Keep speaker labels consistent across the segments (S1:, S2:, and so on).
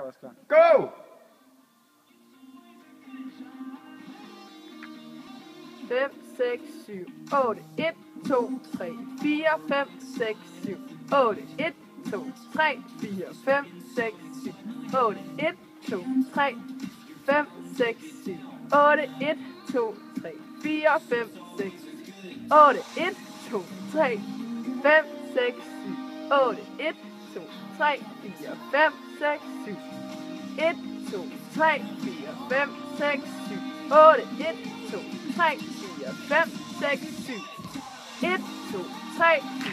S1: også klar. Go!
S2: 5, 6, 7, 8, 1, 2, 3, 4, 5, 6, 7, 8, 1, 2, 3, 4, 5, 6, 7, 8, 1, 2, 3, 5, 6, 7, 8, 1, 2, 3, 4, 5, 6, 8, 1, 2, 3, 5, 6, 7, 8, 1, 2, 3, 4, 5, 6, 7, 1, 2, 3, 4, 5, 6, 7, 8, 1, 2, 3, 4, 5, 6, 7, 1, 2, 3, 4, 5, 6, 7, 8, 1, 2, 3, 4, 5,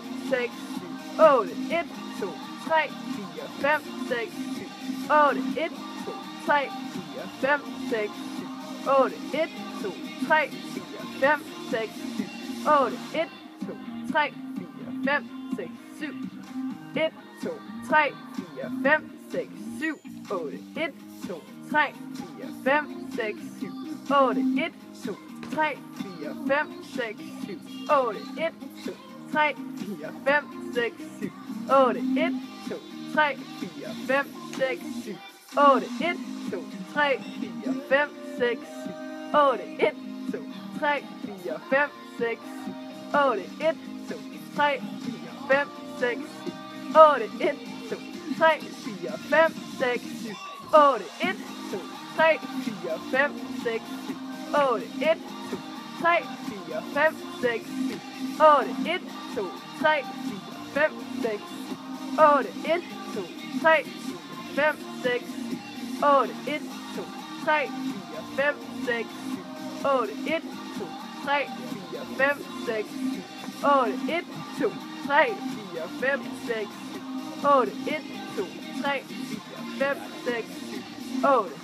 S2: 6, 7, 8, 1, 2, 3, 4, 5, 6, 7, 8, 1, 2, 3, 4, 5, 6, 7, 8, 1, 2, 3, 4, 5, 6, 7, 1, 2, 3, 4, 5, 6, 7, 8, 1, 2, 3, 4, 5, 6, 7, 8, 1, 2, 3, 4, 5, 6, 7, 8, 1, 2, 3, 4, 5, 6, 7, 8, 1, 2, 3, 4, 5, 6, 7, 8, 1, 2, 3, 4, 5, 6, 7, 8, 1, 2, 3, 4, 5, 6, 7, 8, 1, 2, 3, 4, 5, 6, 7, 8, 1, 2, 3, 4, 5, 6, 7, 8, 1, 2, 3, 4, 5, 6, 7, 8, 1, 2, 3, 4, 5, 6, 7, 8, 1, 2, 3, 4, 5, 6, 7, 8, 1, 2, 3, 4, 5, 6, 7, 8, 1, 2, 3, 4, 5, 6, 7, 8, 1, 2, 3, 4, 5, 6, 7, 8, 1, 2, 3, 4, 5, 6, 7, 8, 1, 2, 3, 4, 5, 6, 7, 8,